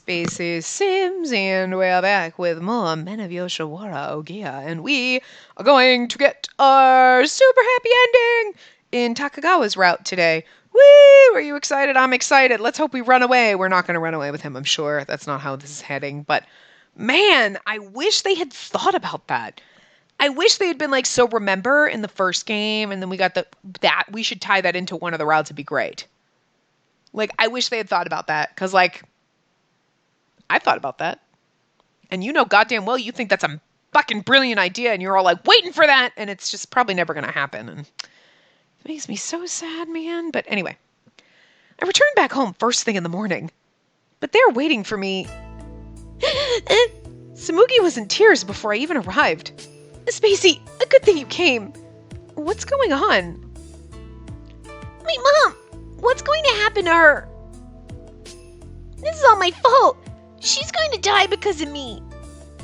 Spacey Sims, and we're back with more Men of Yoshiwara Ohgiya, and we are going to get our super happy ending in Takagawa's route today. Woo! Are you excited? I'm excited. Let's hope we run away. We're not going to run away with him, I'm sure. That's not how this is heading, but man, I wish they had thought about that. I wish they had been like, so remember in the first game, and then we got that we should tie that into one of the routes. It'd be great. Like, I wish they had thought about that, because, like, I thought about that. And you know goddamn well you think that's a fucking brilliant idea, and you're all like, waiting for that, and it's just probably never going to happen. And it makes me so sad, man. But anyway, I returned back home first thing in the morning. But there waiting for me... Tsumugi was in tears before I even arrived. Spacey, a good thing you came. What's going on? My mom! What's going to happen to her? This is all my fault. She's going to die because of me.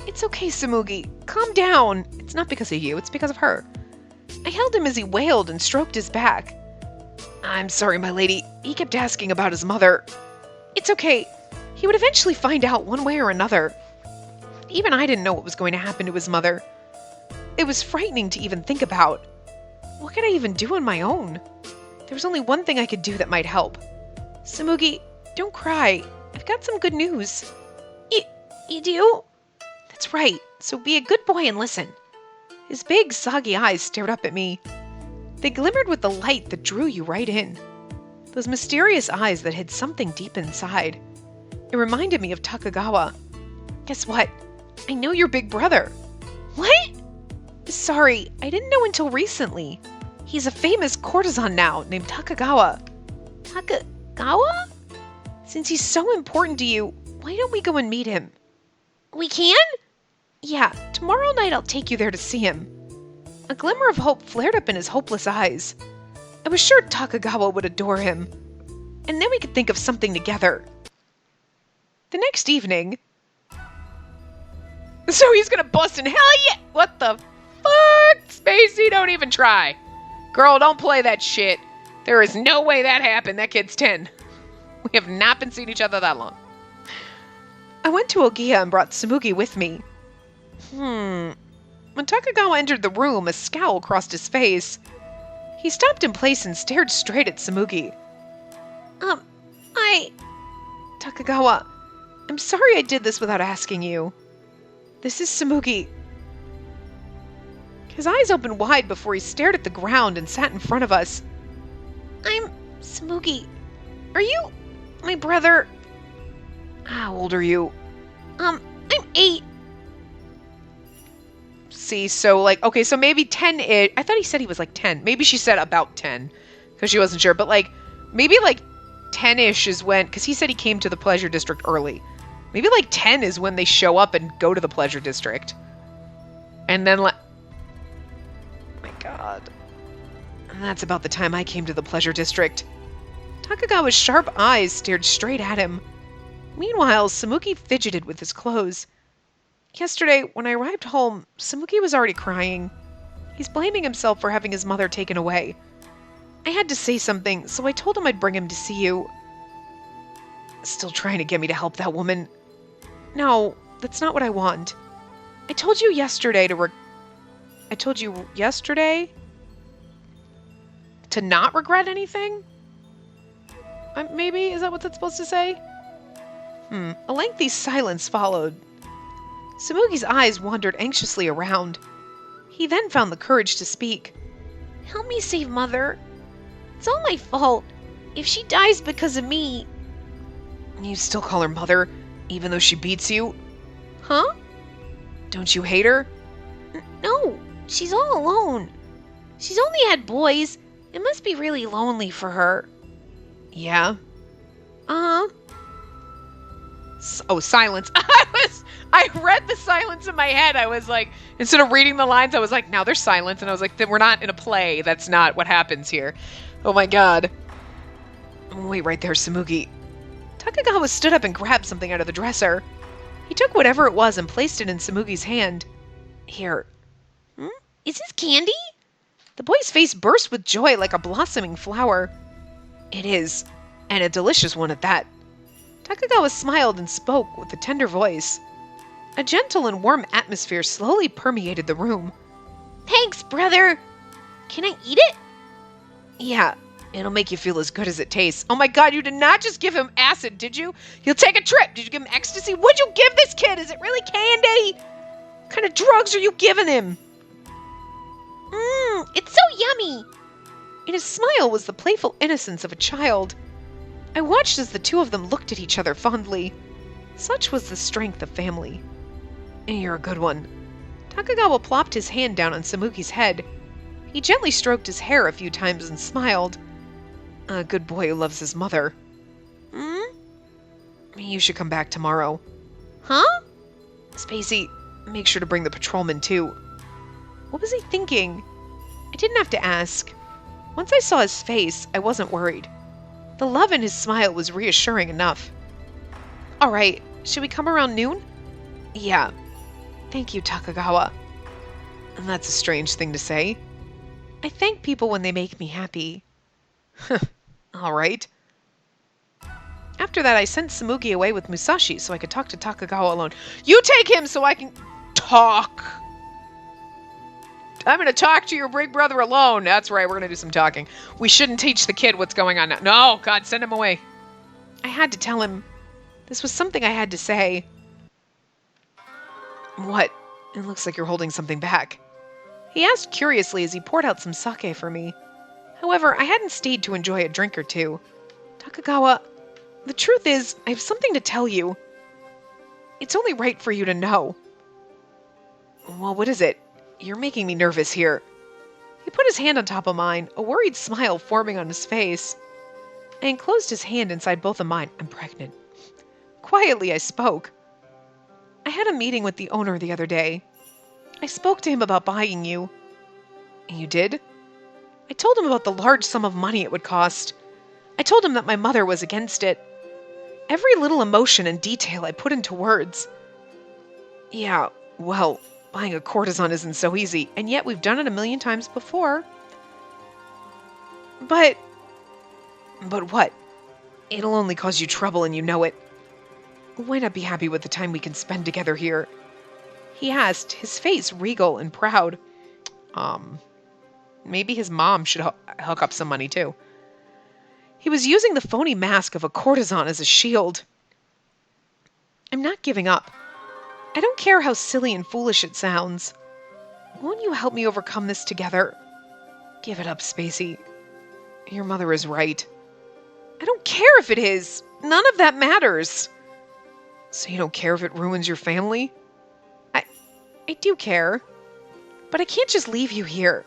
It's okay, Tsumugi. Calm down. It's not because of you. It's because of her. I held him as he wailed and stroked his back. I'm sorry, my lady. He kept asking about his mother. It's okay. He would eventually find out one way or another. Even I didn't know what was going to happen to his mother. It was frightening to even think about. What could I even do on my own? There was only one thing I could do that might help. Tsumugi, don't cry. I've got some good news. You do? That's right. So be a good boy and listen. His big, soggy eyes stared up at me. They glimmered with the light that drew you right in. Those mysterious eyes that hid something deep inside. It reminded me of Takagawa. Guess what? I know your big brother. What? Sorry, I didn't know until recently. He's a famous courtesan now, named Takagawa. Takagawa? Since he's so important to you, why don't we go and meet him? We can? Yeah, tomorrow night I'll take you there to see him. A glimmer of hope flared up in his hopeless eyes. I was sure Takagawa would adore him. And then we could think of something together. The next evening... So he's gonna bust in hell yeah! What the fuck? Spacey, don't even try. Girl, don't play that shit. There is no way that happened. That kid's 10. We have not been seeing each other that long. I went to Ohgiya and brought Tsumugi with me. When Takagawa entered the room, a scowl crossed his face. He stopped in place and stared straight at Tsumugi. Takagawa, I'm sorry I did this without asking you. This is Tsumugi. His eyes opened wide before he stared at the ground and sat in front of us. I'm Tsumugi. Are you my brother? How old are you? I'm 8. See, so like, okay, so maybe 10. I thought he said he was like 10. Maybe she said about 10 because she wasn't sure. But like, maybe like 10-ish is when, because he said he came to the Pleasure District early. Maybe like 10 is when they show up and go to the Pleasure District. And then like, oh my God. And that's about the time I came to the Pleasure District. Takagawa's sharp eyes stared straight at him. Meanwhile, Tsumugi fidgeted with his clothes. Yesterday, when I arrived home, Tsumugi was already crying. He's blaming himself for having his mother taken away. I had to say something, so I told him I'd bring him to see you. Still trying to get me to help that woman. No, that's not what I want. I told you yesterday to not regret anything? Maybe? Is that what that's supposed to say? A lengthy silence followed. Tsumugi's eyes wandered anxiously around. He then found the courage to speak. Help me save Mother. It's all my fault. If she dies because of me... You still call her mother, even though she beats you? Huh? Don't you hate her? No, she's all alone. She's only had boys. It must be really lonely for her. Yeah? Uh-huh. Oh, silence. I read the silence in my head. I was like, instead of reading the lines, I was like, now there's silence. And I was like, we're not in a play. That's not what happens here. Oh my God. Wait right there, Tsumugi. Takagawa stood up and grabbed something out of the dresser. He took whatever it was and placed it in Tsumugi's hand. Here. Is this candy? The boy's face burst with joy like a blossoming flower. It is, and a delicious one at that. Takagawa smiled and spoke with a tender voice. A gentle and warm atmosphere slowly permeated the room. Thanks, brother. Can I eat it? Yeah, it'll make you feel as good as it tastes. Oh my god, you did not just give him acid, did you? You'll take a trip. Did you give him ecstasy? What'd you give this kid? Is it really candy? What kind of drugs are you giving him? It's so yummy. In his smile was the playful innocence of a child. I watched as the two of them looked at each other fondly. Such was the strength of family. You're a good one. Takagawa plopped his hand down on Samuki's head. He gently stroked his hair a few times and smiled. A good boy who loves his mother. You should come back tomorrow. Huh? Spacey, make sure to bring the patrolman too. What was he thinking? I didn't have to ask. Once I saw his face, I wasn't worried. The love in his smile was reassuring enough. All right, should we come around noon? Yeah. Thank you, Takagawa. And that's a strange thing to say. I thank people when they make me happy. All right. After that, I sent Samugi away with Musashi so I could talk to Takagawa alone. You take him so I can talk. I'm going to talk to your big brother alone. That's right, we're going to do some talking. We shouldn't teach the kid what's going on now. No, God, send him away. I had to tell him. This was something I had to say. What? It looks like you're holding something back. He asked curiously as he poured out some sake for me. However, I hadn't stayed to enjoy a drink or two. Takagawa, the truth is, I have something to tell you. It's only right for you to know. Well, what is it? You're making me nervous here. He put his hand on top of mine, a worried smile forming on his face. I enclosed his hand inside both of mine. I'm pregnant. Quietly, I spoke. I had a meeting with the owner the other day. I spoke to him about buying you. You did? I told him about the large sum of money it would cost. I told him that my mother was against it. Every little emotion and detail I put into words. Yeah, well, buying a courtesan isn't so easy, and yet we've done it a million times before. But what? It'll only cause you trouble and you know it. Why not be happy with the time we can spend together here? He asked, his face regal and proud. Maybe his mom should hook up some money too. He was using the phony mask of a courtesan as a shield. I'm not giving up. I don't care how silly and foolish it sounds. Won't you help me overcome this together? Give it up, Spacey. Your mother is right. I don't care if it is. None of that matters. So you don't care if it ruins your family? I do care. But I can't just leave you here.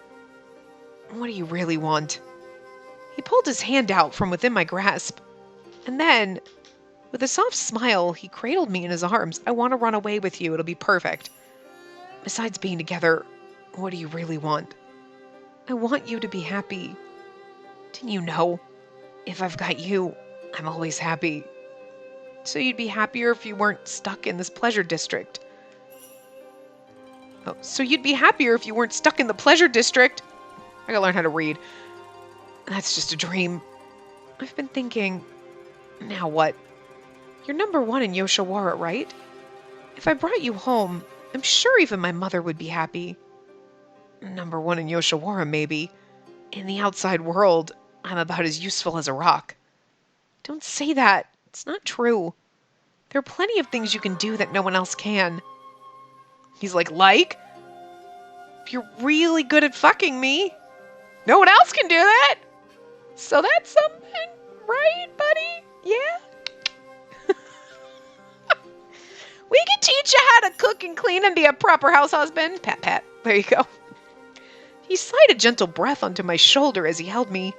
What do you really want? He pulled his hand out from within my grasp. And then, with a soft smile, he cradled me in his arms. I want to run away with you. It'll be perfect. Besides being together, what do you really want? I want you to be happy. Didn't you know? If I've got you, I'm always happy. So you'd be happier if you weren't stuck in this pleasure district. Oh, so you'd be happier if you weren't stuck in the pleasure district. I gotta learn how to read. That's just a dream. I've been thinking, now what? You're number one in Yoshiwara, right? If I brought you home, I'm sure even my mother would be happy. Number one in Yoshiwara, maybe. In the outside world, I'm about as useful as a rock. Don't say that. It's not true. There are plenty of things you can do that no one else can. He's like? If you're really good at fucking me, no one else can do that. So that's something, right, buddy? Yeah? We can teach you how to cook and clean and be a proper house husband. Pat, pat. There you go. He sighed a gentle breath onto my shoulder as he held me.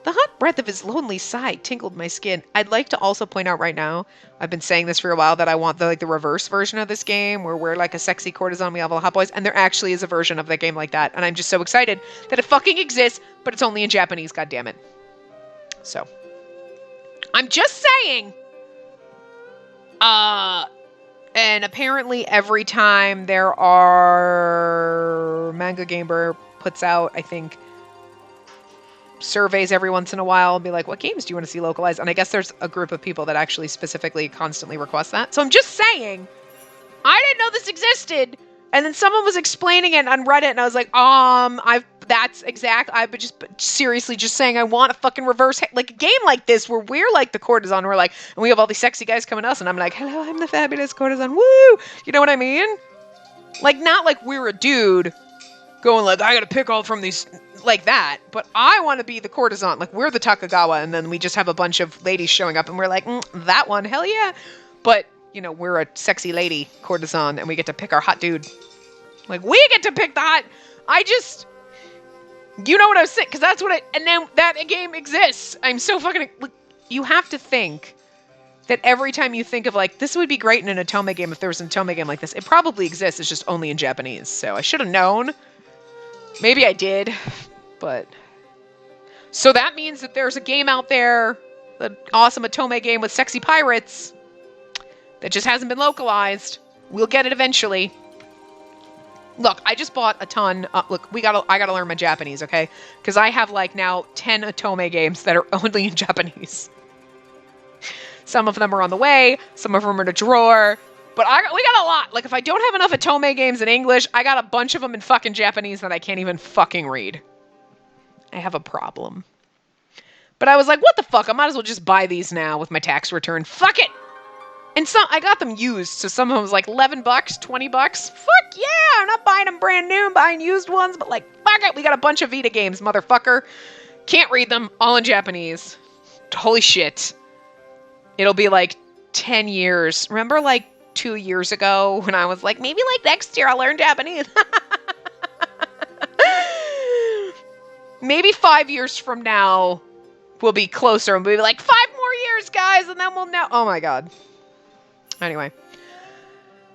The hot breath of his lonely sigh tingled my skin. I'd like to also point out right now, I've been saying this for a while, that I want the reverse version of this game where we're like a sexy courtesan, we have all the hot boys, and there actually is a version of the game like that. And I'm just so excited that it fucking exists, but it's only in Japanese, goddammit. So, I'm just saying. And apparently every time there are Manga Gamer puts out, I think, surveys every once in a while and be like, what games do you want to see localized? And I guess there's a group of people that actually specifically constantly request that. So I'm just saying, I didn't know this existed. And then someone was explaining it on Reddit, and I was like, I've been just seriously just saying I want a fucking reverse, like a game like this where we're like the courtesan, we're like, and we have all these sexy guys coming to us, and I'm like, hello, I'm the fabulous courtesan, woo! You know what I mean? Like, not like we're a dude going like, I gotta pick all from these, like that, but I want to be the courtesan, like we're the Takagawa, and then we just have a bunch of ladies showing up, and we're like, that one, hell yeah! But, you know, we're a sexy lady courtesan, and we get to pick our hot dude. Like, we get to pick the hot... You know what I was saying? Because that's what and then that game exists. I'm so fucking... You have to think that every time you think of, like, this would be great in an Otome game if there was an Otome game like this. It probably exists. It's just only in Japanese. So I should have known. Maybe I did. But... So that means that there's a game out there, an awesome Otome game with sexy pirates, that just hasn't been localized. We'll get it eventually. Look, I just bought a ton. Look, I gotta learn my Japanese, okay? Because I have like now 10 Otome games that are only in Japanese. Some of them are on the way. Some of them are in a drawer. But we got a lot. Like, if I don't have enough Otome games in English, I got a bunch of them in fucking Japanese that I can't even fucking read. I have a problem. But I was like, what the fuck? I might as well just buy these now with my tax return. Fuck it! And I got them used, so some of them was like $11, $20. Fuck yeah! I'm not buying them brand new, I'm buying used ones, but like, fuck it, we got a bunch of Vita games, motherfucker. Can't read them, all in Japanese. Holy shit. It'll be like 10 years. Remember like 2 years ago when I was like, maybe like next year I'll learn Japanese? Maybe 5 years from now we'll be closer and we'll be like, 5 more years, guys, and then we'll know. Oh my god. Anyway,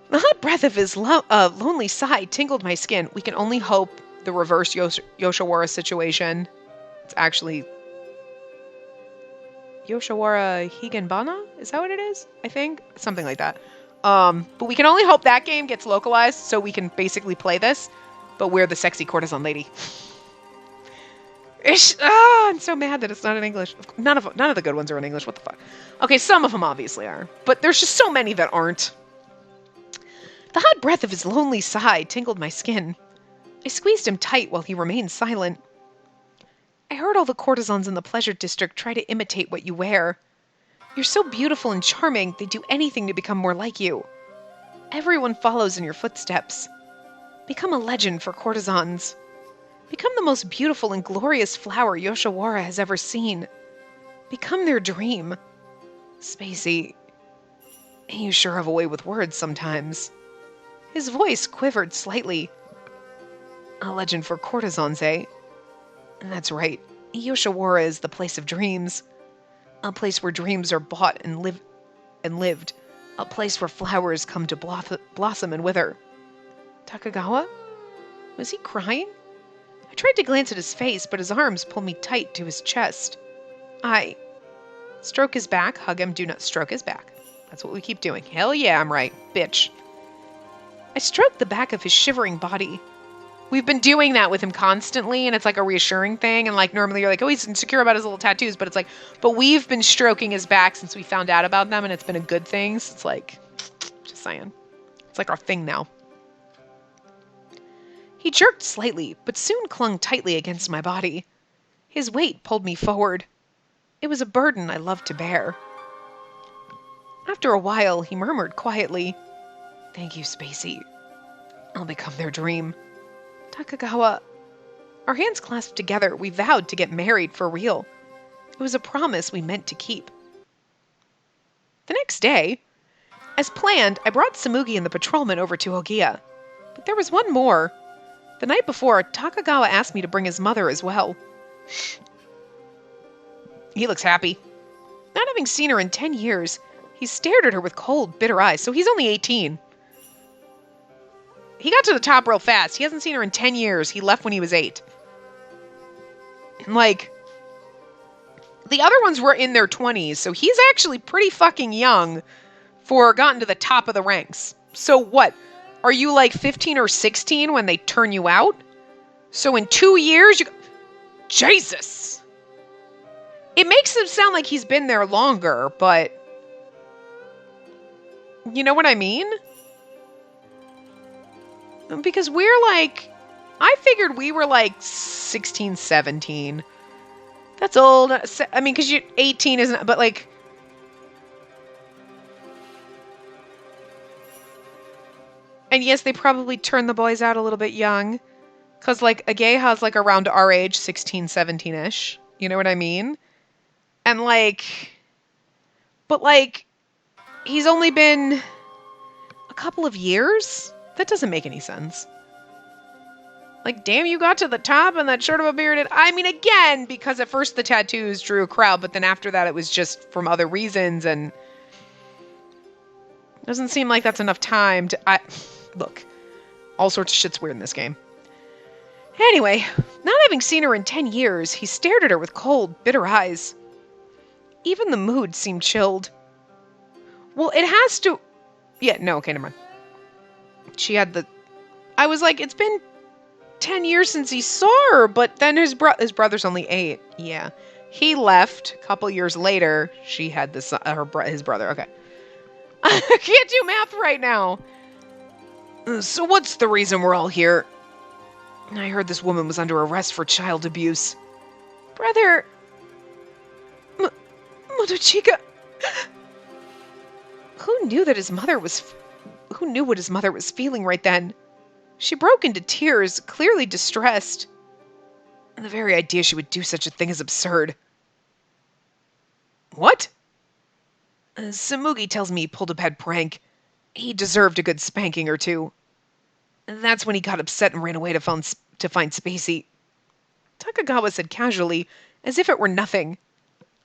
the hot breath of his lonely sigh tingled my skin. We can only hope the reverse Yoshiwara situation. It's actually Yoshiwara Higenbana? Is that what it is? I think? Something like that. But we can only hope that game gets localized so we can basically play this, but we're the sexy courtesan lady. I'm so mad that it's not in English. None of the good ones are in English. What the fuck? Okay, some of them obviously are, but there's just so many that aren't. The hot breath of his lonely sigh tingled my skin. I squeezed him tight while he remained silent. I heard all the courtesans in the pleasure district try to imitate what you wear. You're so beautiful and charming, they do anything to become more like you. Everyone follows in your footsteps. Become a legend for courtesans. Become the most beautiful and glorious flower Yoshiwara has ever seen. Become their dream. Spacey, you sure have a way with words sometimes. His voice quivered slightly. A legend for courtesans, eh? That's right. Yoshiwara is the place of dreams. A place where dreams are bought and lived. A place where flowers come to blossom and wither. Takagawa? Was he crying? I tried to glance at his face, but his arms pulled me tight to his chest. Stroke his back, hug him, do not stroke his back. That's what we keep doing. Hell yeah, I'm right, bitch. I stroked the back of his shivering body. We've been doing that with him constantly, and it's like a reassuring thing, and like normally you're like, oh, he's insecure about his little tattoos, but it's like, but we've been stroking his back since we found out about them, and it's been a good thing, so it's like, just saying. It's like our thing now. He jerked slightly, but soon clung tightly against my body. His weight pulled me forward. It was a burden I loved to bear. After a while, he murmured quietly, "Thank you, Spacey. I'll become their dream." Takagawa. Our hands clasped together, we vowed to get married for real. It was a promise we meant to keep. The next day, as planned, I brought Samugi and the patrolman over to Ohgiya. But there was one more. The night before, Takagawa asked me to bring his mother as well. He looks happy. Not having seen her in 10 years, he stared at her with cold, bitter eyes, so he's only 18. He got to the top real fast. He hasn't seen her in 10 years. He left when he was 8. And like, the other ones were in their 20s, so he's actually pretty fucking young for gotten to the top of the ranks. So what? Are you like 15 or 16 when they turn you out? So in 2 years, Jesus! It makes him sound like he's been there longer, but... You know what I mean? Because we're like... I figured we were like 16, 17. That's old. I mean, because you're 18 isn't... But like... And yes, they probably turned the boys out a little bit young. Because like Ohgiya's like around our age, 16, 17-ish. You know what I mean? And like... But like... He's only been a couple of years? That doesn't make any sense. Like, damn, you got to the top and that short of a beard. I mean, again, because at first the tattoos drew a crowd, but then after that it was just from other reasons, and doesn't seem like that's enough time to... Look, all sorts of shit's weird in this game. Anyway, not having seen her in 10 years, he stared at her with cold, bitter eyes. Even the mood seemed chilled. Well, it has to... Yeah, no, okay, never mind. She had the... I was like, it's been 10 years since he saw her, but then his brother's only 8. Yeah. He left. A couple years later, she had his brother. Okay. I can't do math right now. So what's the reason we're all here? I heard this woman was under arrest for child abuse. Brother... Motochika... Who knew what his mother was feeling right then? She broke into tears, clearly distressed. And the very idea she would do such a thing is absurd. What? Samugi tells me he pulled a bad prank. He deserved a good spanking or two. And that's when he got upset and ran away to find Spacey. Takagawa said casually, as if it were nothing.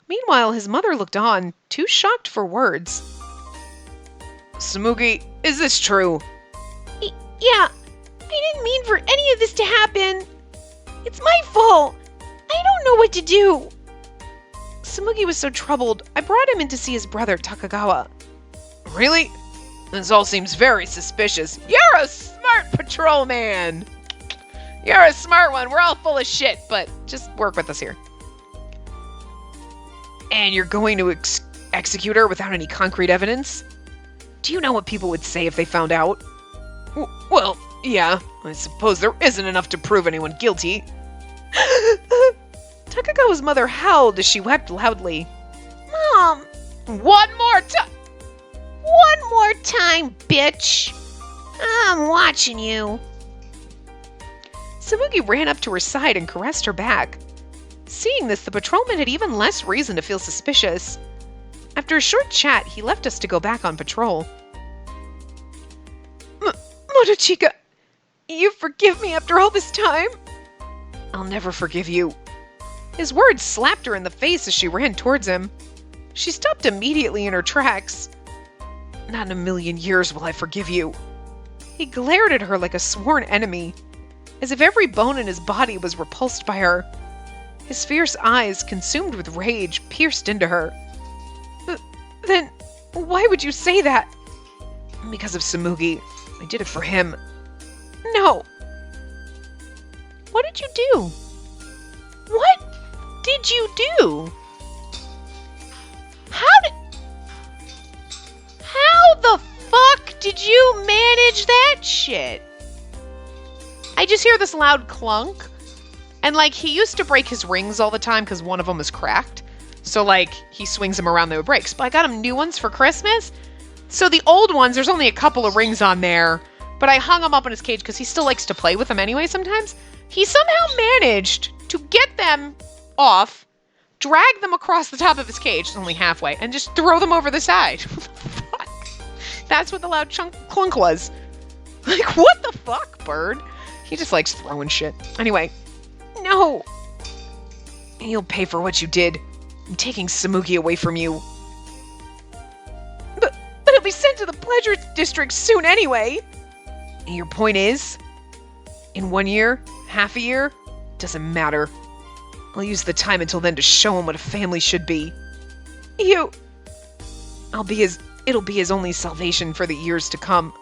Meanwhile, his mother looked on, too shocked for words. Samugi, is this true? Yeah, I didn't mean for any of this to happen. It's my fault. I don't know what to do. Samugi was so troubled, I brought him in to see his brother, Takagawa. Really? This all seems very suspicious. You're a smart patrolman! You're a smart one. We're all full of shit, but just work with us here. And you're going to execute her without any concrete evidence? Do you know what people would say if they found out? Well, yeah. I suppose there isn't enough to prove anyone guilty. Takagawa's mother howled as she wept loudly. Mom! One more time, bitch! I'm watching you. Samugi ran up to her side and caressed her back. Seeing this, the patrolman had even less reason to feel suspicious. After a short chat, he left us to go back on patrol. Motochika, you forgive me after all this time? I'll never forgive you. His words slapped her in the face as she ran towards him. She stopped immediately in her tracks. Not in a million years will I forgive you. He glared at her like a sworn enemy, as if every bone in his body was repulsed by her. His fierce eyes, consumed with rage, pierced into her. Then, why would you say that? Because of Samugi. I did it for him. No. What did you do? What did you do? How the fuck did you manage that shit? I just hear this loud clunk. And, like, he used to break his rings all the time because one of them was cracked. So, like, he swings them around, they would break. But I got him new ones for Christmas. So the old ones, there's only a couple of rings on there. But I hung them up in his cage because he still likes to play with them anyway sometimes. He somehow managed to get them off, drag them across the top of his cage, only halfway, and just throw them over the side. What the fuck? That's what the loud clunk was. Like, what the fuck, bird? He just likes throwing shit. Anyway. No! You'll pay for what you did. I'm taking Samugi away from you. But he'll be sent to the Pleasure District soon anyway. And your point is? In 1 year? Half a year? Doesn't matter. I'll use the time until then to show him what a family should be. It'll be his only salvation for the years to come.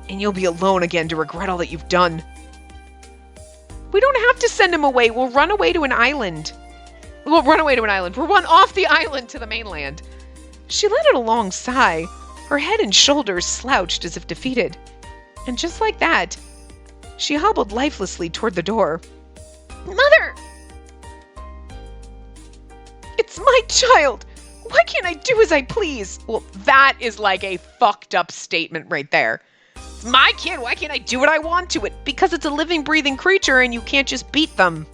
And you'll be alone again to regret all that you've done. We don't have to send him away. We'll run away to an island. We'll run away to an island. We'll run off the island to the mainland. She let out a long sigh, her head and shoulders slouched as if defeated. And just like that, she hobbled lifelessly toward the door. Mother! It's my child! Why can't I do as I please? Well, that is like a fucked up statement right there. It's my kid, why can't I do what I want to it? Because it's a living, breathing creature and you can't just beat them.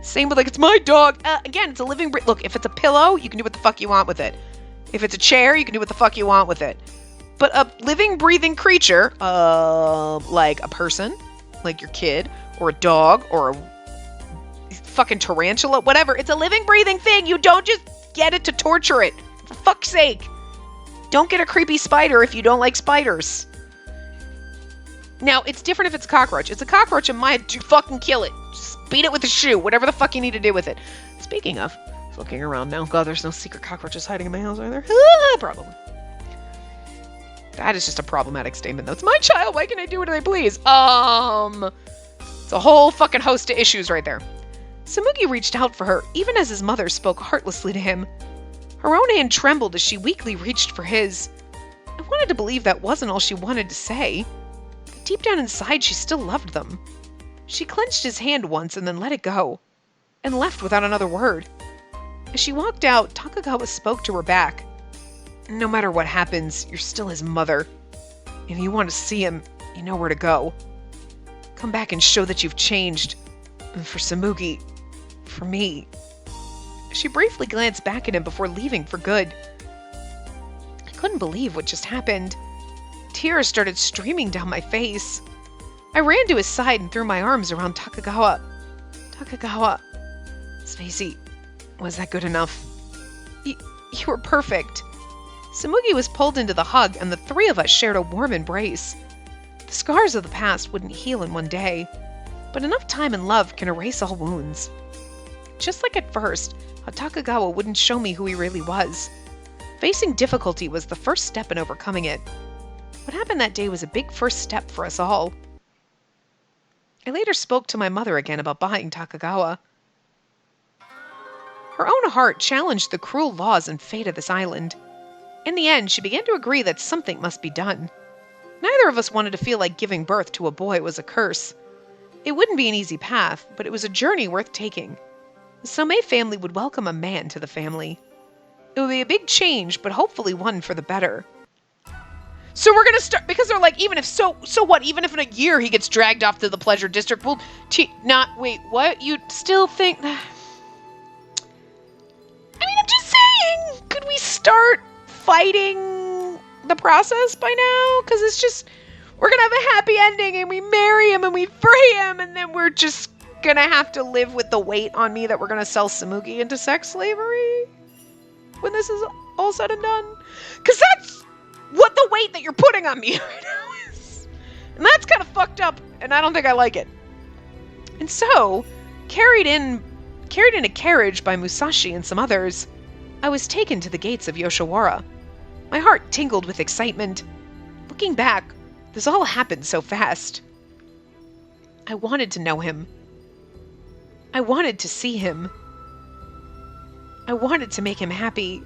Same with like, it's my dog. Again, it's a living, look, if it's a pillow, you can do what the fuck you want with it. If it's a chair, you can do what the fuck you want with it. But a living, breathing creature, like a person, like your kid, or a dog, or a fucking tarantula, whatever. It's a living, breathing thing. You don't just get it to torture it. For fuck's sake. Don't get a creepy spider if you don't like spiders. Now, it's different if it's a cockroach. It's a cockroach and Maya, do fucking kill it. Just beat it with a shoe. Whatever the fuck you need to do with it. Speaking of, looking around now. God, there's no secret cockroaches hiding in my house either. Probably. That is just a problematic statement, though. It's my child. Why can't I do what I please? It's a whole fucking host of issues right there. Tsumugi reached out for her, even as his mother spoke heartlessly to him. Her own hand trembled as she weakly reached for his. I wanted to believe that wasn't all she wanted to say. But deep down inside, she still loved them. She clenched his hand once and then let it go, and left without another word. As she walked out, Takagawa spoke to her back. No matter what happens, you're still his mother. If you want to see him, you know where to go. Come back and show that you've changed. And for Tsumugi, for me. She briefly glanced back at him before leaving for good. I couldn't believe what just happened. Tears started streaming down my face. I ran to his side and threw my arms around Takagawa. Takagawa. Spacey, was that good enough? You were perfect. Tsumugi was pulled into the hug, and the three of us shared a warm embrace. The scars of the past wouldn't heal in one day, but enough time and love can erase all wounds. Just like at first, how Takagawa wouldn't show me who he really was. Facing difficulty was the first step in overcoming it. What happened that day was a big first step for us all. I later spoke to my mother again about buying Takagawa. Her own heart challenged the cruel laws and fate of this island. In the end, she began to agree that something must be done. Neither of us wanted to feel like giving birth to a boy was a curse. It wouldn't be an easy path, but it was a journey worth taking. The Somei family would welcome a man to the family. It would be a big change, but hopefully one for the better. So we're gonna start, because they're like, even if, so what, even if in a year he gets dragged off to the pleasure district, we'll, wait, what? You still think, I mean, I'm just saying, could we start fighting the process by now? Because it's just, we're gonna have a happy ending and we marry him and we free him, and then we're just gonna have to live with the weight on me that we're gonna sell Tsumugi into sex slavery when this is all said and done. Because that's what the weight that you're putting on me right now is. And that's kind of fucked up, and I don't think I like it. And so, carried in a carriage by Musashi and some others, I was taken to the gates of Yoshiwara. My heart tingled with excitement. Looking back, this all happened so fast. I wanted to know him. I wanted to see him. I wanted to make him happy.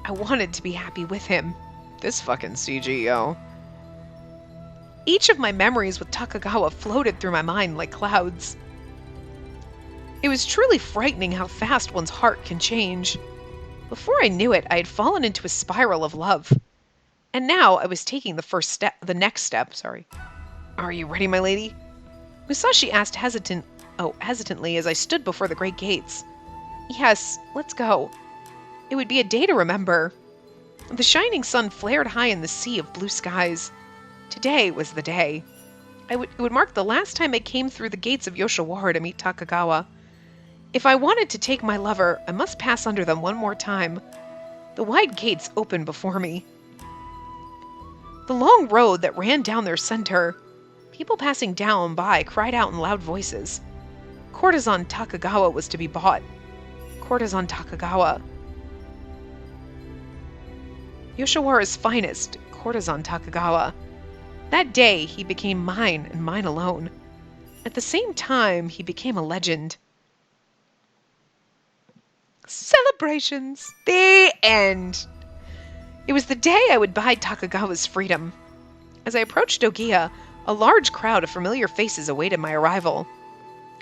I wanted to be happy with him. This fucking CG, yo. Each of my memories with Takagawa floated through my mind like clouds. It was truly frightening how fast one's heart can change. Before I knew it, I had fallen into a spiral of love. And now I was taking the next step. Are you ready, my lady? Musashi asked hesitantly as I stood before the great gates. Yes, let's go. It would be a day to remember. The shining sun flared high in the sea of blue skies. Today was the day. It would mark the last time I came through the gates of Yoshiwara to meet Takagawa. If I wanted to take my lover, I must pass under them one more time. The wide gates opened before me. The long road that ran down their center. People passing down by cried out in loud voices. Courtesan Takagawa was to be bought. Courtesan Takagawa. Yoshiwara's finest, Courtesan Takagawa. That day, he became mine and mine alone. At the same time, he became a legend. Celebrations. The end. It was the day I would buy Takagawa's freedom. As I approached Ohgiya, a large crowd of familiar faces awaited my arrival.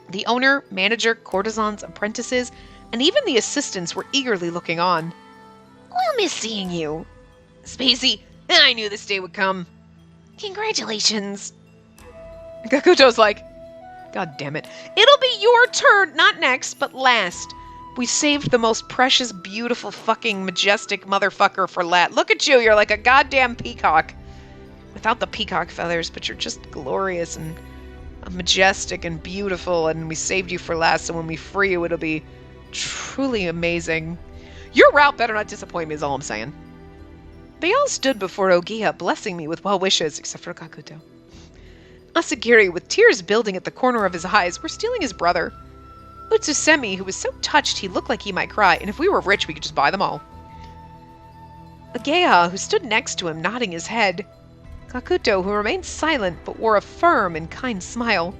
The owner, manager, courtesans, apprentices, and even the assistants were eagerly looking on. We'll miss seeing you. Spacey, I knew this day would come. Congratulations. Kakuto's like, God damn it. It'll be your turn, not next, but last. We saved the most precious, beautiful, fucking, majestic motherfucker for last. Look at you, you're like a goddamn peacock. Without the peacock feathers, but you're just glorious and majestic and beautiful, and we saved you for last, and when we free you, it'll be truly amazing. Your route better not disappoint me is all I'm saying. They all stood before Ohgiya, blessing me with well wishes, except for Kakuto. Asagiri, with tears building at the corner of his eyes, were stealing his brother. Utsusemi, who was so touched he looked like he might cry, and if we were rich, we could just buy them all. Ohgiya, who stood next to him, nodding his head. Kakuto, who remained silent but wore a firm and kind smile.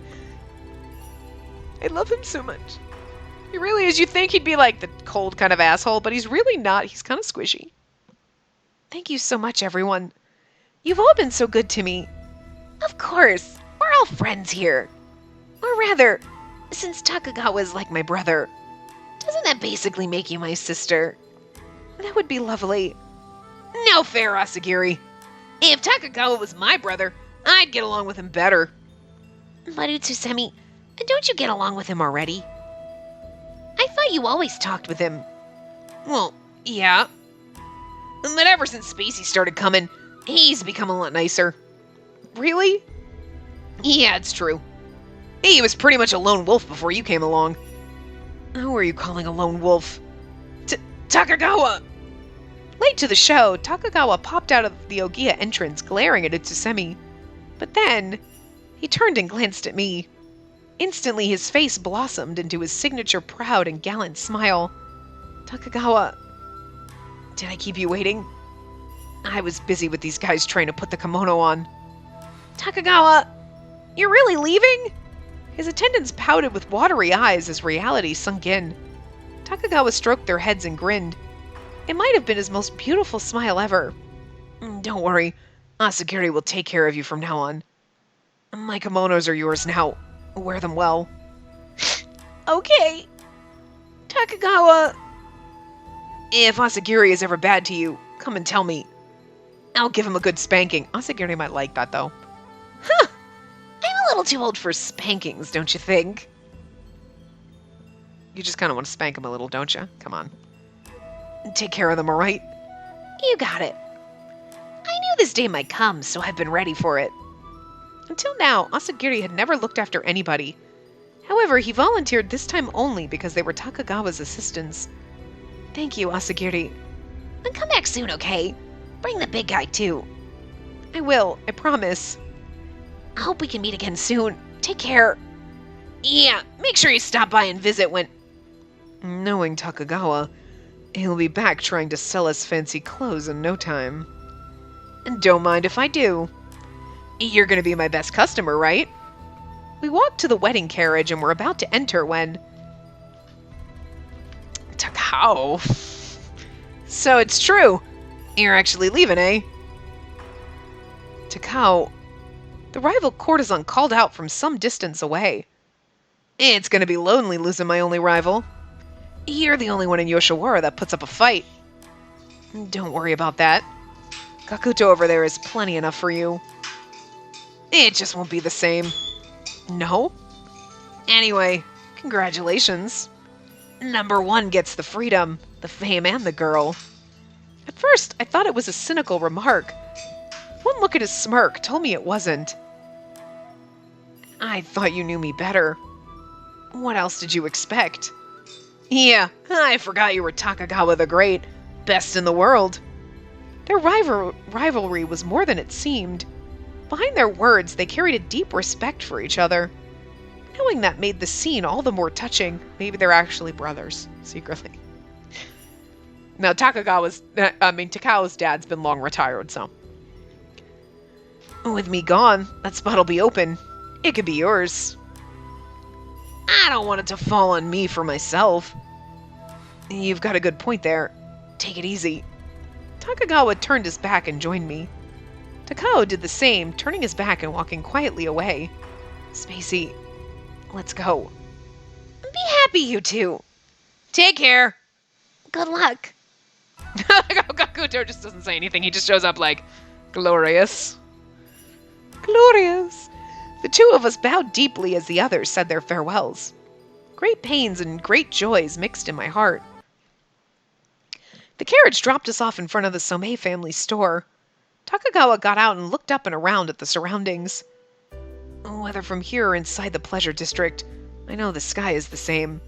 I love him so much. He really is. You'd think he'd be like the cold kind of asshole, but he's really not. He's kind of squishy. Thank you so much, everyone. You've all been so good to me. Of course, we're all friends here. Or rather, since Takagawa is like my brother, doesn't that basically make you my sister? That would be lovely. No fair, Asagiri. If Takagawa was my brother, I'd get along with him better. But Utsusemi, don't you get along with him already? I thought you always talked with him. Well, yeah. But ever since Spacey started coming, he's become a lot nicer. Really? Yeah, it's true. He was pretty much a lone wolf before you came along. Who are you calling a lone wolf? Takagawa! Late to the show, Takagawa popped out of the Ohgiya entrance, glaring at Utsusemi. But then, he turned and glanced at me. Instantly, his face blossomed into his signature proud and gallant smile. Takagawa, did I keep you waiting? I was busy with these guys trying to put the kimono on. Takagawa, you're really leaving? His attendants pouted with watery eyes as reality sunk in. Takagawa stroked their heads and grinned. It might have been his most beautiful smile ever. Don't worry, Asagiri will take care of you from now on. My kimonos are yours now. Wear them well. Okay. Takagawa. If Asagiri is ever bad to you, come and tell me. I'll give him a good spanking. Asagiri might like that, though. Huh. I'm a little too old for spankings, don't you think? You just kind of want to spank him a little, don't you? Come on. Take care of them, all right? You got it. I knew this day might come, so I've been ready for it. Until now, Asagiri had never looked after anybody. However, he volunteered this time only because they were Takagawa's assistants. Thank you, Asagiri. And come back soon, okay? Bring the big guy, too. I will, I promise. I hope we can meet again soon. Take care. Yeah, make sure you stop by and visit when... Knowing Takagawa, he'll be back trying to sell us fancy clothes in no time. And don't mind if I do. You're gonna be my best customer, right? We walked to the wedding carriage and were about to enter when... Takao? So it's true. You're actually leaving, eh? Takao... The rival courtesan called out from some distance away. It's gonna be lonely losing my only rival. You're the only one in Yoshiwara that puts up a fight. Don't worry about that. Kakuto over there is plenty enough for you. It just won't be the same. No? Anyway, congratulations. Number 1 gets the freedom, the fame, and the girl. At first, I thought it was a cynical remark. One look at his smirk told me it wasn't. I thought you knew me better. What else did you expect? Yeah, I forgot you were Takagawa the Great, best in the world. Their rivalry was more than it seemed. Behind their words, they carried a deep respect for each other. Knowing that made the scene all the more touching. Maybe they're actually brothers, secretly. Now, Takagawa's dad's been long retired, so. With me gone, that spot'll be open. It could be yours. I don't want it to fall on me for myself. You've got a good point there. Take it easy. Takagawa turned his back and joined me. Takao did the same, turning his back and walking quietly away. Spacey, let's go. Be happy, you two. Take care. Good luck. Gakuto just doesn't say anything. He just shows up like, glorious. Glorious. The two of us bowed deeply as the others said their farewells. Great pains and great joys mixed in my heart. The carriage dropped us off in front of the Somei family store. Takagawa got out and looked up and around at the surroundings. Whether from here or inside the pleasure district, I know the sky is the same.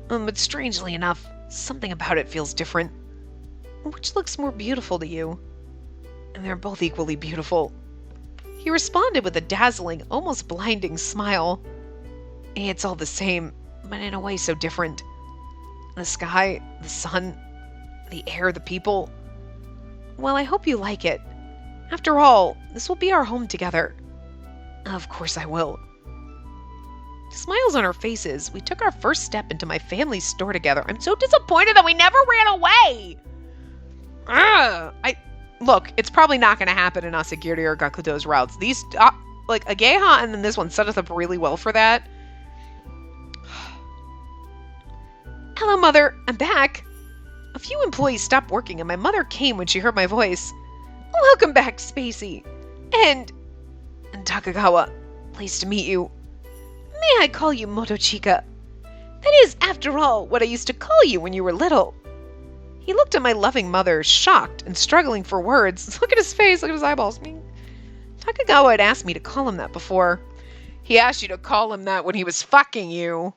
But strangely enough, something about it feels different. Which looks more beautiful to you? And they're both equally beautiful. He responded with a dazzling, almost blinding smile. It's all the same, but in a way so different. The sky, the sun, the air, the people. Well, I hope you like it. After all, this will be our home together. Of course I will. Smiles on our faces, we took our first step into my family's store together. I'm so disappointed that we never ran away! Look, it's probably not going to happen in Asagiri or Gakuto's routes. These, Ohgiya and then this one set us up really well for that. Hello, Mother. I'm back. A few employees stopped working and my mother came when she heard my voice. Welcome back, Spacey. And Takagawa, pleased to meet you. May I call you Motochika? That is, after all, what I used to call you when you were little. He looked at my loving mother, shocked and struggling for words. Look at his face, look at his eyeballs. Takagawa had asked me to call him that before. He asked you to call him that when he was fucking you.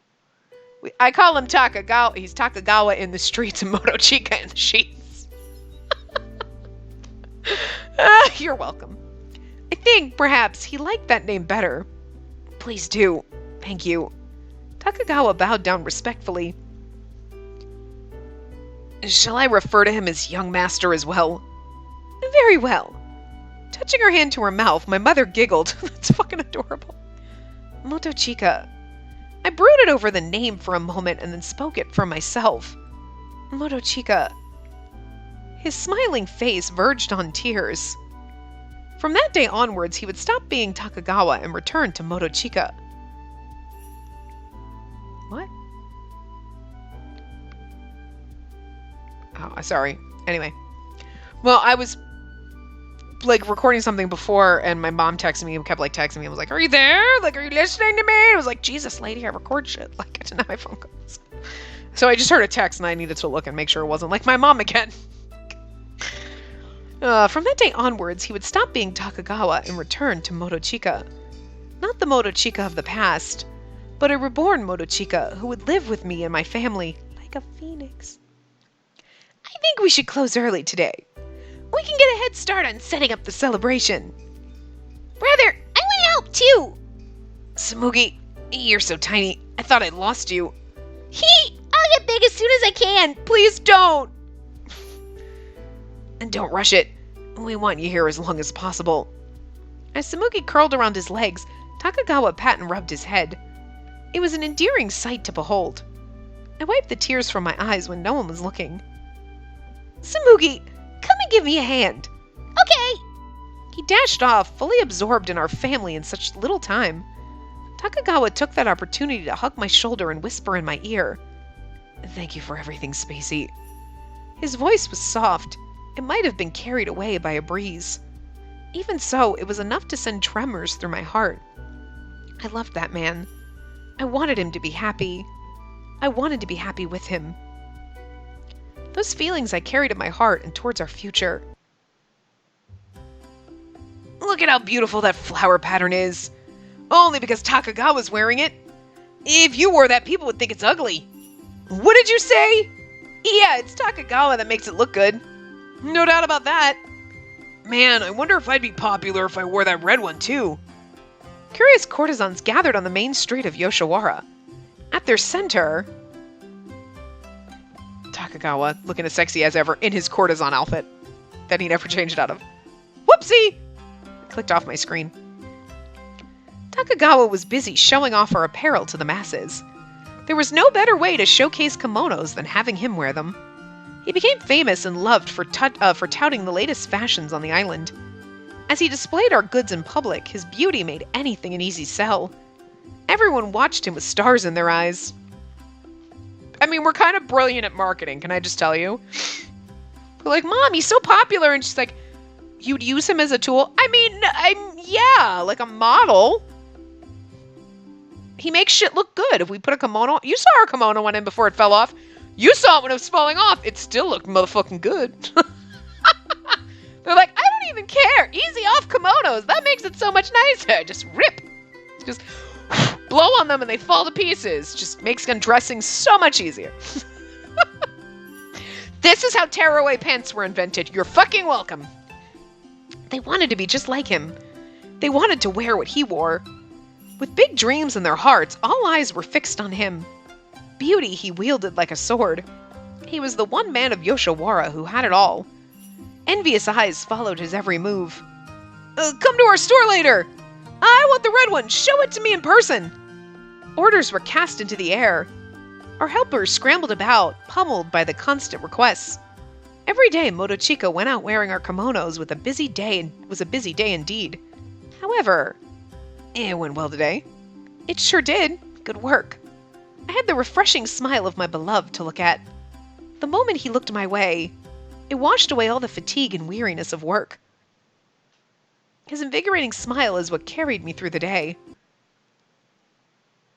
I call him Takagawa. He's Takagawa in the streets and Motochika in the sheets. You're welcome. I think, perhaps, he liked that name better. Please do. Thank you. Takagawa bowed down respectfully. Shall I refer to him as young master as well? Very well. Touching her hand to her mouth, my mother giggled. That's fucking adorable. Motochika. I brooded over the name for a moment and then spoke it for myself. Motochika. His smiling face verged on tears. From that day onwards, he would stop being Takagawa and return to Motochika. What? Oh, sorry. Anyway. Well, I was recording something before and my mom texted me and kept texting me and was like, are you there? Are you listening to me? I was like, Jesus, lady, I record shit. I didn't have my phone calls. So I just heard a text and I needed to look and make sure it wasn't my mom again. From that day onwards, he would stop being Takagawa and return to Motochika. Not the Motochika of the past, but a reborn Motochika who would live with me and my family like a phoenix. I think we should close early today. We can get a head start on setting up the celebration. Brother, I want to help too. Samugi, you're so tiny. I thought I'd lost you. I'll get big as soon as I can. Please don't. And don't rush it. We want you here as long as possible. As Samugi curled around his legs, Takagawa pat and rubbed his head. It was an endearing sight to behold. I wiped the tears from my eyes when no one was looking. Samugi, come and give me a hand. Okay. He dashed off, fully absorbed in our family in such little time. Takagawa took that opportunity to hug my shoulder and whisper in my ear. Thank you for everything, Spacey. His voice was soft. It might have been carried away by a breeze. Even so, it was enough to send tremors through my heart. I loved that man. I wanted him to be happy. I wanted to be happy with him. Those feelings I carried in my heart and towards our future. Look at how beautiful that flower pattern is. Only because Takagawa's wearing it. If you wore that, people would think it's ugly. What did you say? Yeah, it's Takagawa that makes it look good. No doubt about that. Man, I wonder if I'd be popular if I wore that red one too. Curious courtesans gathered on the main street of Yoshiwara. At their center, Takagawa, looking as sexy as ever in his courtesan outfit that he never changed out of. Whoopsie! I clicked off my screen. Takagawa was busy showing off our apparel to the masses. There was no better way to showcase kimonos than having him wear them. He became famous and loved for touting the latest fashions on the island. As he displayed our goods in public, his beauty made anything an easy sell. Everyone watched him with stars in their eyes. I mean, we're kind of brilliant at marketing, can I just tell you? We're like, Mom, he's so popular. And she's like, you'd use him as a tool? I mean, yeah, like a model. He makes shit look good. If we put a kimono... You saw our kimono went in before it fell off. You saw it when it was falling off. It still looked motherfucking good. They're like, I don't even care. Easy off kimonos. That makes it so much nicer. Just rip. Just blow on them and they fall to pieces. Just makes undressing so much easier. This is how tearaway pants were invented. You're fucking welcome. They wanted to be just like him. They wanted to wear what he wore. With big dreams in their hearts, all eyes were fixed on him. Beauty he wielded like a sword. He was the one man of Yoshiwara who had it all. Envious eyes followed his every move. Come to our store later! I want the red one! Show it to me in person! Orders were cast into the air. Our helpers scrambled about, pummeled by the constant requests. Every day Motochika went out wearing our kimonos was a busy day indeed. However, it went well today. It sure did. Good work. I had the refreshing smile of my beloved to look at. The moment he looked my way, it washed away all the fatigue and weariness of work. His invigorating smile is what carried me through the day.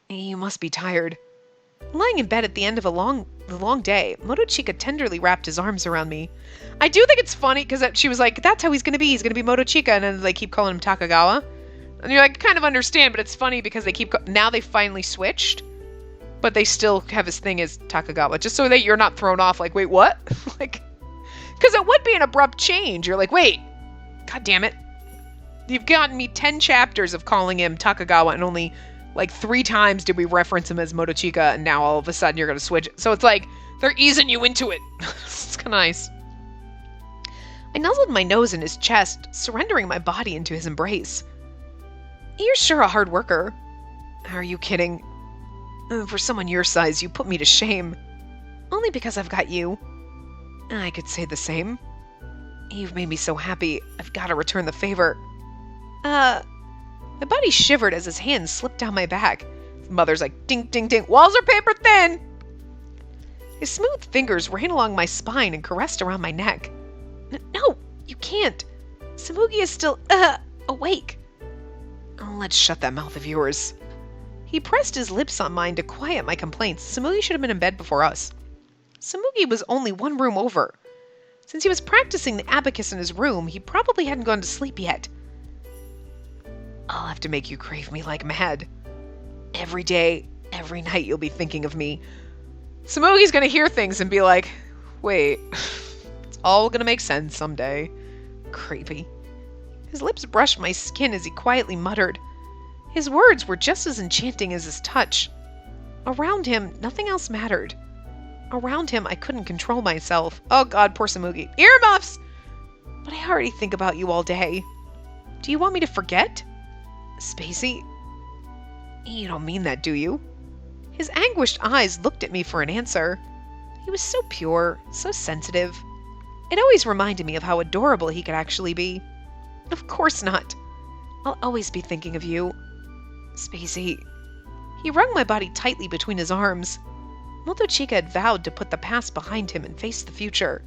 You must be tired. Lying in bed at the end of the long day, Motochika tenderly wrapped his arms around me. I do think it's funny because she was like, that's how he's going to be. He's going to be Motochika. And then they keep calling him Takagawa. And you're like, kind of understand, but it's funny because now they finally switched. But they still have his thing as Takagawa, just so that you're not thrown off like, wait, what? Like, because it would be an abrupt change. You're like, wait, God damn it. You've gotten me 10 chapters of calling him Takagawa, and only like 3 times did we reference him as Motochika, and now all of a sudden you're going to switch it. So it's like, they're easing you into it. It's kind of nice. I nuzzled my nose in his chest, surrendering my body into his embrace. You're sure a hard worker. Are you kidding? For someone your size, you put me to shame. Only because I've got you. I could say the same. You've made me so happy, I've got to return the favor. My buddy shivered as his hand slipped down my back. His mother's like, ding, ding, ding, walls are paper thin! His smooth fingers ran along my spine and caressed around my neck. No, you can't. Samugi is still, awake. Let's shut that mouth of yours. He pressed his lips on mine to quiet my complaints. Samugi should have been in bed before us. Samugi was only one room over. Since he was practicing the abacus in his room, he probably hadn't gone to sleep yet. I'll have to make you crave me like mad. Every day, every night you'll be thinking of me. Samugi's gonna hear things and be like, wait, it's all gonna make sense someday. Creepy. His lips brushed my skin as he quietly muttered. His words were just as enchanting as his touch. Around him, nothing else mattered. Around him, I couldn't control myself. Oh God, poor Samugi. Earmuffs! But I already think about you all day. Do you want me to forget? Spacey? You don't mean that, do you? His anguished eyes looked at me for an answer. He was so pure, so sensitive. It always reminded me of how adorable he could actually be. Of course not. I'll always be thinking of you. Spacey. He wrung my body tightly between his arms. Motochika had vowed to put the past behind him and face the future.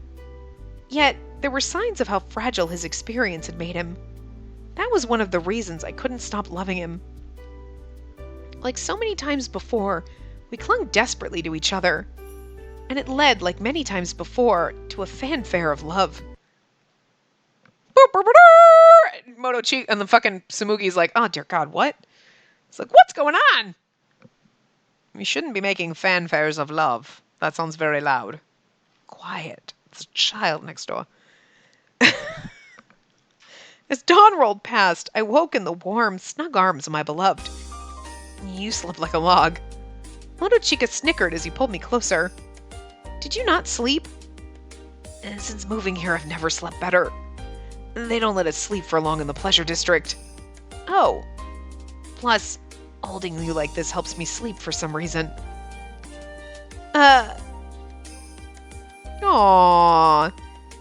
Yet, there were signs of how fragile his experience had made him. That was one of the reasons I couldn't stop loving him. Like so many times before, we clung desperately to each other. And it led, like many times before, to a fanfare of love. Motochika and the fucking Samugi's like, oh dear God, what? It's like, what's going on? We shouldn't be making fanfares of love. That sounds very loud. Quiet. It's a child next door. As dawn rolled past, I woke in the warm, snug arms of my beloved. You slept like a log. Motochika snickered as he pulled me closer. Did you not sleep? Since moving here, I've never slept better. They don't let us sleep for long in the pleasure district. Oh. Plus, holding you like this helps me sleep for some reason. Aww.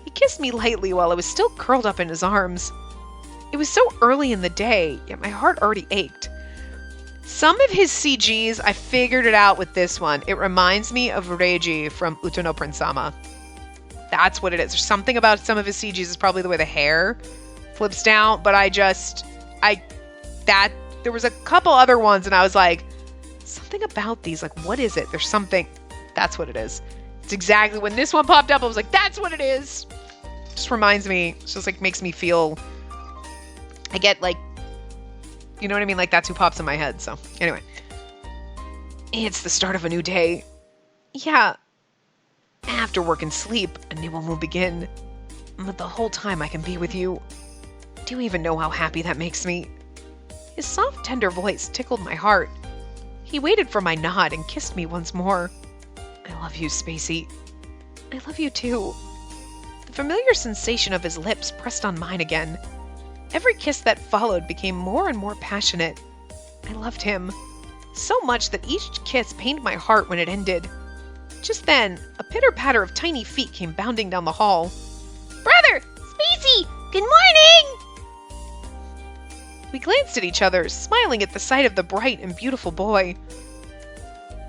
He kissed me lightly while I was still curled up in his arms. It was so early in the day, yet my heart already ached. Some of his CGs, I figured it out with this one. It reminds me of Reiji from Uta no Prince-sama. That's what it is. There's something about some of his CGs is probably the way the hair flips down, but there was a couple other ones and I was like, something about these, like, what is it? There's something. That's what it is. It's exactly when this one popped up, I was like, that's what it is. Just reminds me, it's just like makes me feel, I get like, you know what I mean? Like that's who pops in my head. So anyway, it's the start of a new day. Yeah. After work and sleep, a new one will begin. But the whole time I can be with you. Do you even know how happy that makes me? His soft, tender voice tickled my heart. He waited for my nod and kissed me once more. I love you, Spacey. I love you too. The familiar sensation of his lips pressed on mine again. Every kiss that followed became more and more passionate. I loved him. So much that each kiss pained my heart when it ended. Just then, a pitter-patter of tiny feet came bounding down the hall. Brother! Spacey! Good morning! We glanced at each other, smiling at the sight of the bright and beautiful boy.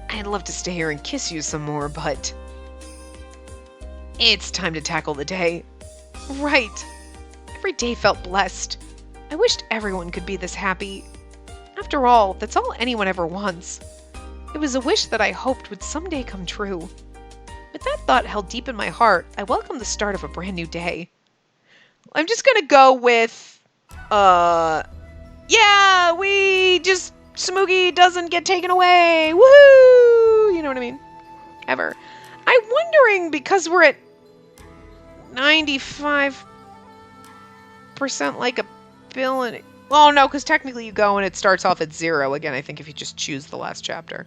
I'd love to stay here and kiss you some more, but... It's time to tackle the day. Right. Every day felt blessed. I wished everyone could be this happy. After all, that's all anyone ever wants. It was a wish that I hoped would someday come true. With that thought held deep in my heart, I welcomed the start of a brand new day. I'm just gonna go with, yeah, Smoogie doesn't get taken away. Woohoo! You know what I mean? Ever. I'm wondering, because we're at 95% like ability. Well, no, because technically you go and it starts off at 0 again, I think, if you just choose the last chapter.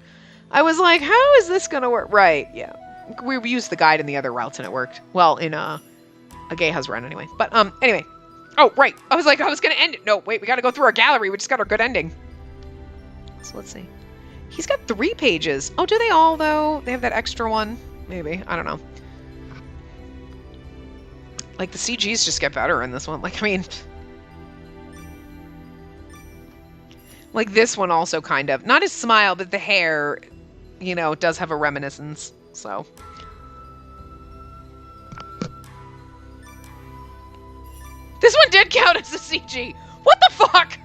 I was like, how is this going to work? Right, yeah. We used the guide in the other routes and it worked. Well, in Ohgiya's run anyway. But, anyway. Oh, right. I was like, I was going to end it. No, wait, we got to go through our gallery. We just got our good ending. So let's see. He's got 3 pages. Oh, do they all, though? They have that extra one? Maybe. I don't know. Like, the CGs just get better in this one. Like, I mean... Like, this one also kind of. Not his smile, but the hair, you know, does have a reminiscence. So... This one did count as a CG! What the fuck?!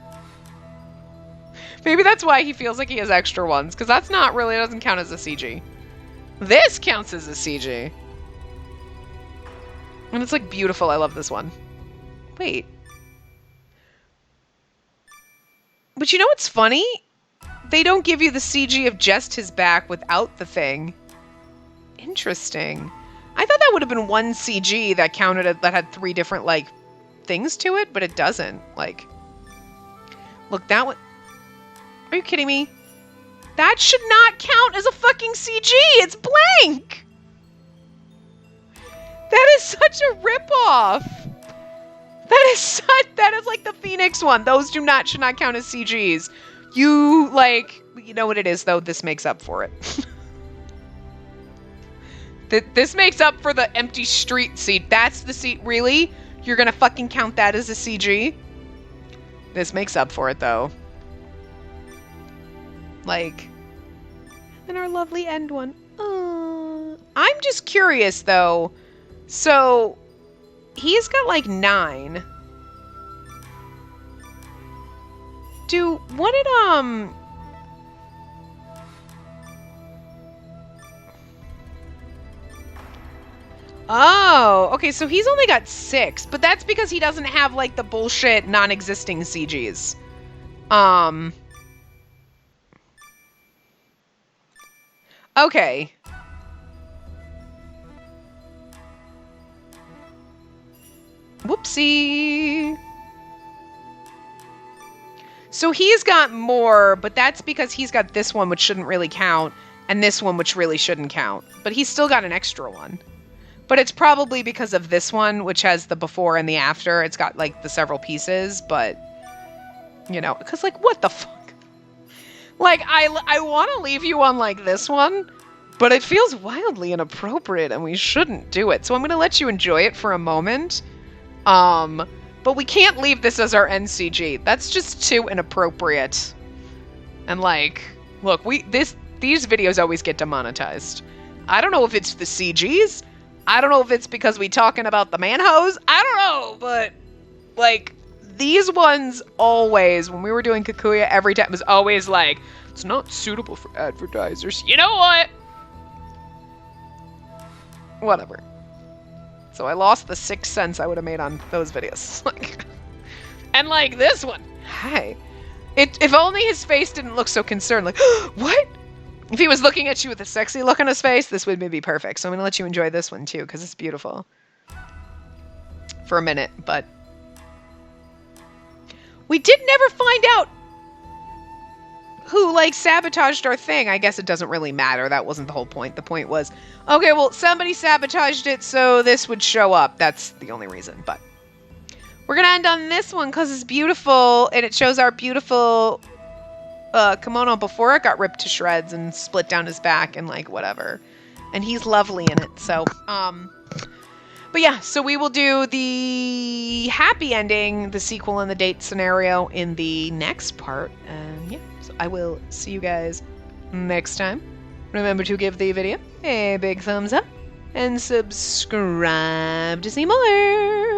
Maybe that's why he feels like he has extra ones, because that's not really, it doesn't count as a CG. This counts as a CG. And it's like beautiful, I love this one. Wait. But you know what's funny? They don't give you the CG of just his back without the thing. Interesting. I thought that would have been one CG that counted, that had 3 different, like, things to it, but it doesn't. Like, look, that one... Are you kidding me? That should not count as a fucking CG! It's blank! That is such a ripoff! That is like the Phoenix one. Those should not count as CGs. You know what it is, though? This makes up for it. This makes up for the empty street seat. That's the seat, really? You're gonna fucking count that as a CG? This makes up for it, though. Like, and our lovely end one. I'm just curious, though. So, he's got, like, 9. What did, Oh, okay, so he's only got 6, but that's because he doesn't have, like, the bullshit non-existing CGs. Okay. Whoopsie. So he's got more, but that's because he's got this one, which shouldn't really count, and this one, which really shouldn't count. But he's still got an extra one. But it's probably because of this one, which has the before and the after. It's got, like, the several pieces, but, you know, because, like, what the fuck? Like, I want to leave you on, like, this one, But it feels wildly inappropriate and we shouldn't do it. So I'm going to let you enjoy it for a moment. But we can't leave this as our NCG. That's just too inappropriate. And like, look, these videos always get demonetized. I don't know if it's the CGs. I don't know if it's because we talking about the man-hose. I don't know, but like these ones always, when we were doing Kikuya, every time it was always like, it's not suitable for advertisers. You know what? Whatever. So I lost the 6 cents I would have made on those videos. Like, and like this one. Hi. If only his face didn't look so concerned. Like, what? If he was looking at you with a sexy look on his face, this would be perfect. So I'm going to let you enjoy this one too, because it's beautiful. For a minute, but we did never find out who, like, sabotaged our thing. I guess it doesn't really matter. That wasn't the whole point. The point was, okay, well, somebody sabotaged it, so this would show up. That's the only reason, but we're going to end on this one because it's beautiful, and it shows our beautiful kimono before it got ripped to shreds and split down his back and, like, whatever. And he's lovely in it, so, but yeah, so we will do the happy ending, the sequel and the date scenario in the next part, and yeah. I will see you guys next time. Remember to give the video a big thumbs up and subscribe to see more.